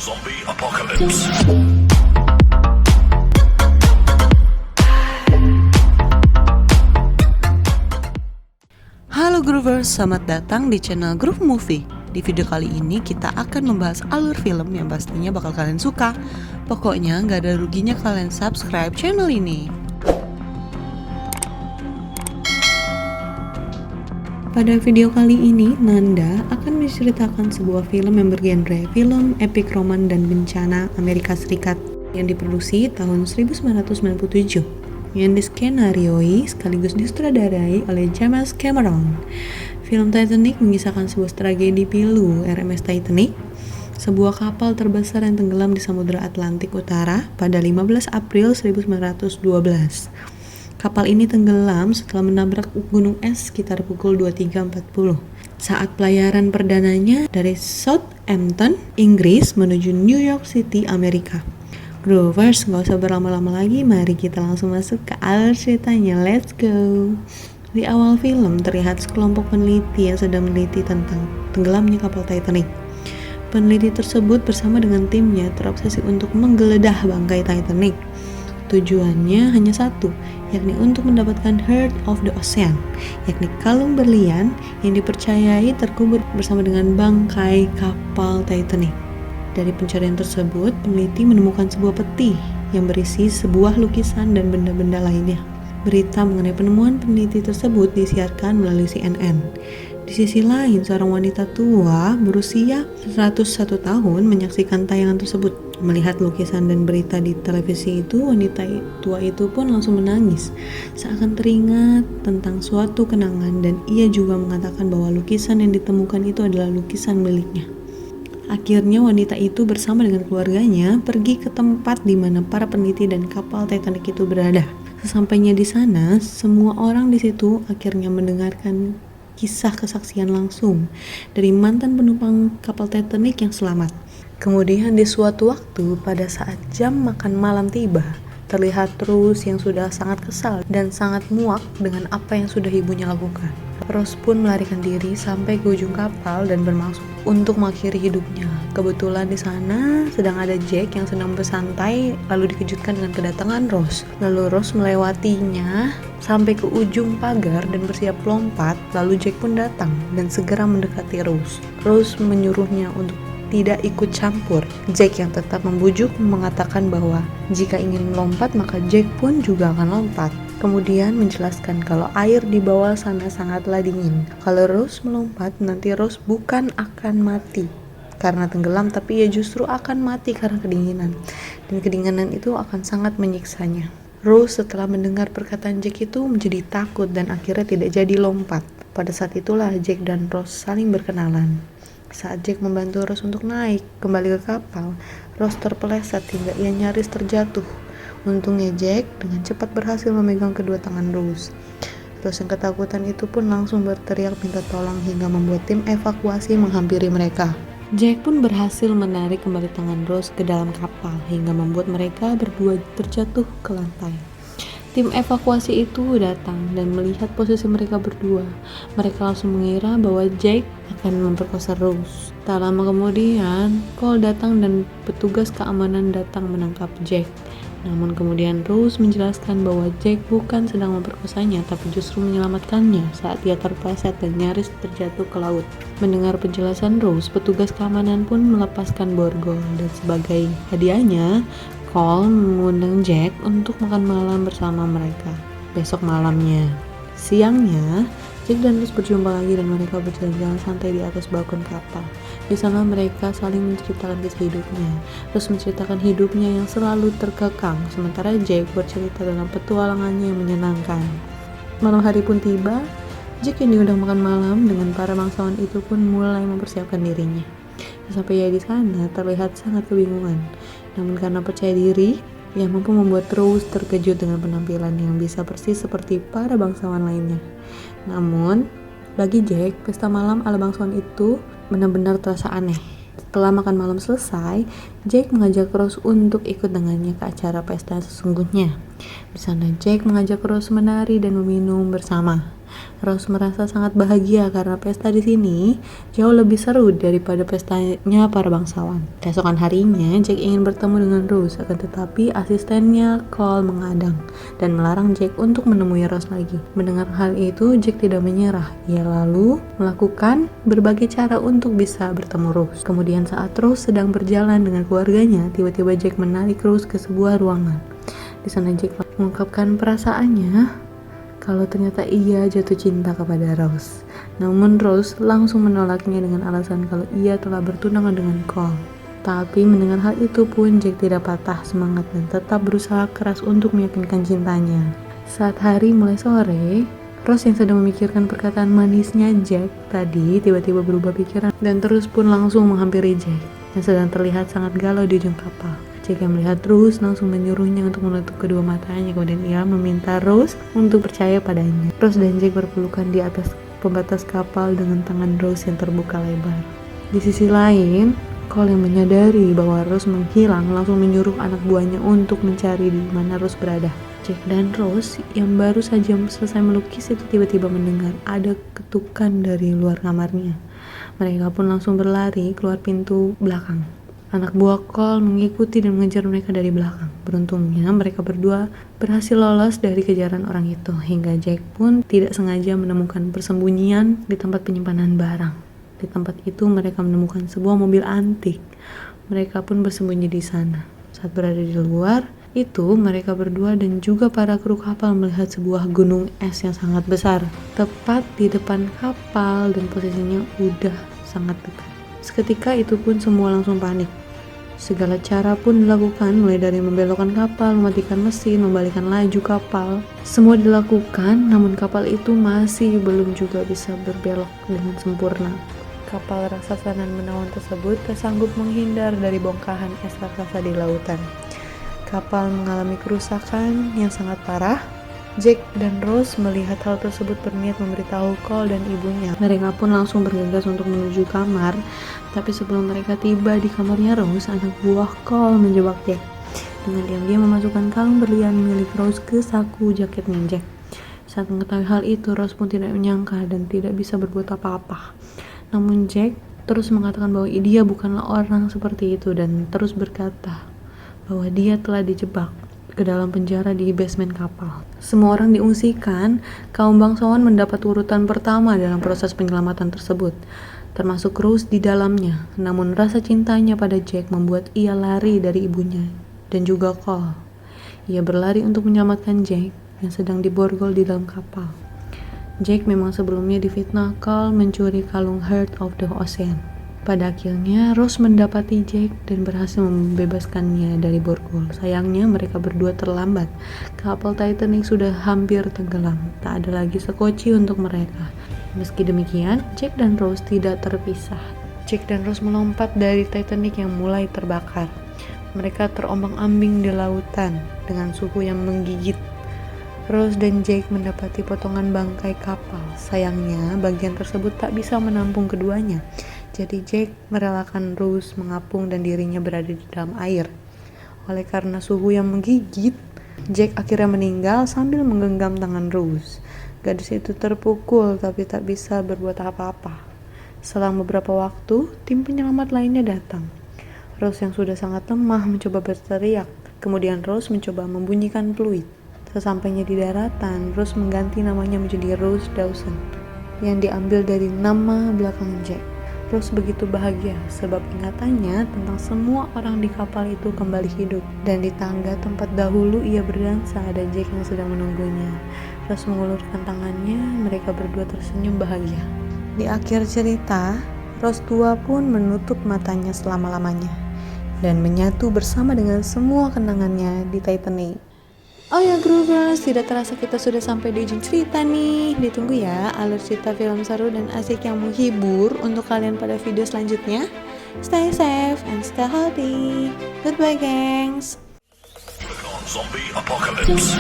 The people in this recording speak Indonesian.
Zombie Apocalypse. Halo Groovers, selamat datang di channel Groove Movie. Di video kali ini kita akan membahas alur film yang pastinya bakal kalian suka. Pokoknya gak ada ruginya kalian subscribe channel ini. Pada video kali ini, Nanda akan menceritakan sebuah film yang bergenre film epic roman dan bencana Amerika Serikat yang diproduksi tahun 1997, yang diskenarioi sekaligus disutradarai oleh James Cameron. Film Titanic mengisahkan sebuah tragedi pilu RMS Titanic, sebuah kapal terbesar yang tenggelam di Samudra Atlantik Utara pada 15 April 1912. Kapal ini tenggelam setelah menabrak gunung es sekitar pukul 23.40 saat pelayaran perdananya dari Southampton, Inggris menuju New York City, Amerika. Groovers, gak usah berlama-lama lagi, mari kita langsung masuk ke alur ceritanya, let's go. Di awal film terlihat sekelompok peneliti yang sedang meneliti tentang tenggelamnya kapal Titanic. Peneliti tersebut bersama dengan timnya terobsesi untuk menggeledah bangkai Titanic. Tujuannya hanya satu, yakni untuk mendapatkan Heart of the Ocean, yakni kalung berlian yang dipercayai terkubur bersama dengan bangkai kapal Titanic. Dari pencarian tersebut, peneliti menemukan sebuah peti yang berisi sebuah lukisan dan benda-benda lainnya. Berita mengenai penemuan peneliti tersebut disiarkan melalui CNN. Di sisi lain, seorang wanita tua berusia 101 tahun menyaksikan tayangan tersebut. Melihat lukisan dan berita di televisi itu, wanita tua itu pun langsung menangis, seakan teringat tentang suatu kenangan, dan ia juga mengatakan bahwa lukisan yang ditemukan itu adalah lukisan miliknya. Akhirnya wanita itu bersama dengan keluarganya pergi ke tempat di mana para peneliti dan kapal Titanic itu berada. Sesampainya di sana, semua orang di situ akhirnya mendengarkan kisah kesaksian langsung dari mantan penumpang kapal Titanic yang selamat. Kemudian di suatu waktu pada saat jam makan malam tiba, terlihat Rose yang sudah sangat kesal dan sangat muak dengan apa yang sudah ibunya lakukan. Rose pun melarikan diri sampai ke ujung kapal dan bermaksud untuk mengakhiri hidupnya. Kebetulan di sana sedang ada Jack yang sedang bersantai, lalu dikejutkan dengan kedatangan Rose. Lalu Rose melewatinya sampai ke ujung pagar dan bersiap lompat. Lalu Jack pun datang dan segera mendekati Rose. Rose menyuruhnya untuk tidak ikut campur. Jack yang tetap membujuk mengatakan bahwa jika ingin melompat maka Jack pun juga akan lompat. Kemudian menjelaskan kalau air di bawah sana sangatlah dingin. Kalau Rose melompat, nanti Rose bukan akan mati karena tenggelam, tapi ia justru akan mati karena kedinginan. Dan kedinginan itu akan sangat menyiksanya. Rose setelah mendengar perkataan Jack itu menjadi takut dan akhirnya tidak jadi lompat. Pada saat itulah Jack dan Rose saling berkenalan. Saat Jack membantu Rose untuk naik kembali ke kapal, Rose terpeleset hingga ia nyaris terjatuh. Untungnya Jack dengan cepat berhasil memegang kedua tangan Rose. Rose yang ketakutan itu pun langsung berteriak minta tolong hingga membuat tim evakuasi menghampiri mereka. Jack pun berhasil menarik kembali tangan Rose ke dalam kapal hingga membuat mereka berdua terjatuh ke lantai. Tim evakuasi itu datang dan melihat posisi mereka berdua. Mereka langsung mengira bahwa Jack akan memperkosa Rose. Tak lama kemudian, Cole datang dan petugas keamanan datang menangkap Jack. Namun kemudian Rose menjelaskan bahwa Jack bukan sedang memperkosanya, tapi justru menyelamatkannya saat ia terpleset dan nyaris terjatuh ke laut. Mendengar penjelasan Rose, petugas keamanan pun melepaskan borgol dan sebagai hadiahnya, Cole mengundang Jack untuk makan malam bersama mereka besok malamnya. Siangnya, Jack dan Rose berjumpa lagi dan mereka berjalan-jalan santai di atas balkon kapal. Di sana mereka saling menceritakan kisah hidupnya. Rose menceritakan hidupnya yang selalu terkekang, sementara Jack bercerita tentang petualangannya yang menyenangkan. Malam hari pun tiba. Jack yang diundang makan malam dengan para bangsawan itu pun mulai mempersiapkan dirinya. Sampai ia di sana terlihat sangat kebingungan. Namun karena percaya diri, ia mampu membuat Rose terkejut dengan penampilan yang bisa persis seperti para bangsawan lainnya. Namun, bagi Jack, pesta malam ala bangsawan itu benar-benar terasa aneh. Setelah makan malam selesai, Jack mengajak Rose untuk ikut dengannya ke acara pesta sesungguhnya. Di sana Jack mengajak Rose menari dan meminum bersama. Rose merasa sangat bahagia karena pesta di sini jauh lebih seru daripada pestanya para bangsawan. Keesokan harinya, Jack ingin bertemu dengan Rose, akan tetapi asistennya Cole mengadang dan melarang Jack untuk menemui Rose lagi. Mendengar hal itu, Jack tidak menyerah. Ia lalu melakukan berbagai cara untuk bisa bertemu Rose. Kemudian saat Rose sedang berjalan dengan keluarganya, tiba-tiba Jack menarik Rose ke sebuah ruangan. Di sana Jack mengungkapkan perasaannya kalau ternyata ia jatuh cinta kepada Rose. Namun Rose langsung menolaknya dengan alasan kalau ia telah bertunangan dengan Cole. Tapi mendengar hal itu pun Jack tidak patah semangat dan tetap berusaha keras untuk meyakinkan cintanya. Saat hari mulai sore, Rose yang sedang memikirkan perkataan manisnya Jack tadi tiba-tiba berubah pikiran dan terus pun langsung menghampiri Jack yang sedang terlihat sangat galau di ujung kapal. Jack yang melihat Rose langsung menyuruhnya untuk menutup kedua matanya, kemudian ia meminta Rose untuk percaya padanya. Rose dan Jack berpelukan di atas pembatas kapal dengan tangan Rose yang terbuka lebar. Di sisi lain, Cole yang menyadari bahwa Rose menghilang langsung menyuruh anak buahnya untuk mencari di mana Rose berada. Jack dan Rose yang baru saja selesai melukis itu tiba-tiba mendengar ada ketukan dari luar kamarnya. Mereka pun langsung berlari keluar pintu belakang. Anak buah Cole mengikuti dan mengejar mereka dari belakang. Beruntungnya mereka berdua berhasil lolos dari kejaran orang itu, hingga Jack pun tidak sengaja menemukan persembunyian di tempat penyimpanan barang. Di tempat itu mereka menemukan sebuah mobil antik. Mereka pun bersembunyi di sana. Saat berada di luar, itu mereka berdua dan juga para kru kapal melihat sebuah gunung es yang sangat besar tepat di depan kapal dan posisinya udah sangat dekat. Seketika itu pun semua langsung panik. Segala cara pun dilakukan, mulai dari membelokkan kapal, mematikan mesin, membalikkan laju kapal. Semua dilakukan, namun kapal itu masih belum juga bisa berbelok dengan sempurna. Kapal raksasa dan menawan tersebut tak sanggup menghindar dari bongkahan es raksasa di lautan. Kapal mengalami kerusakan yang sangat parah. Jack dan Rose melihat hal tersebut berniat memberitahu Cole dan ibunya. Mereka pun langsung bergegas untuk menuju kamar. Tapi sebelum mereka tiba di kamarnya Rose, anak buah Cole menjebak Jack. Dengan diam-diam memasukkan kalung berlian milik Rose ke saku jaketnya Jack. Saat mengetahui hal itu, Rose pun tidak menyangka dan tidak bisa berbuat apa-apa. Namun Jack terus mengatakan bahwa dia bukanlah orang seperti itu dan terus berkata bahwa dia telah dijebak ke dalam penjara di basement kapal. Semua orang diungsikan, kaum bangsawan mendapat urutan pertama dalam proses penyelamatan tersebut, termasuk Rose di dalamnya. Namun rasa cintanya pada Jack membuat ia lari dari ibunya dan juga Cole. Ia berlari untuk menyelamatkan Jack yang sedang diborgol di dalam kapal. Jack memang sebelumnya difitnah Cole mencuri kalung Heart of the Ocean. Pada akhirnya, Rose mendapati Jack dan berhasil membebaskannya dari borgol. Sayangnya, mereka berdua terlambat. Kapal Titanic sudah hampir tenggelam. Tak ada lagi sekoci untuk mereka. Meski demikian, Jack dan Rose tidak terpisah. Jack dan Rose melompat dari Titanic yang mulai terbakar. Mereka terombang-ambing di lautan dengan suhu yang menggigit. Rose dan Jack mendapati potongan bangkai kapal. Sayangnya, bagian tersebut tak bisa menampung keduanya. Jadi Jack merelakan Rose mengapung dan dirinya berada di dalam air. Oleh karena suhu yang menggigit, Jack akhirnya meninggal sambil menggenggam tangan Rose. Gadis itu terpukul tapi tak bisa berbuat apa-apa. Selang beberapa waktu, tim penyelamat lainnya datang. Rose yang sudah sangat lemah mencoba berteriak. Kemudian Rose mencoba membunyikan fluid. Sesampainya di daratan, Rose mengganti namanya menjadi Rose Dawson yang diambil dari nama belakang Jack. Rose begitu bahagia sebab ingatannya tentang semua orang di kapal itu kembali hidup. Dan di tangga tempat dahulu ia berdansa ada Jack yang sedang menunggunya. Rose mengulurkan tangannya, mereka berdua tersenyum bahagia. Di akhir cerita, Rose tua pun menutup matanya selama-lamanya dan menyatu bersama dengan semua kenangannya di Titanic. Oh ya Groovers, tidak terasa kita sudah sampai di ujung cerita nih. Ditunggu ya alur cerita film seru dan asik yang menghibur untuk kalian pada video selanjutnya. Stay safe and stay healthy. Goodbye gengs. Zombie apocalypse.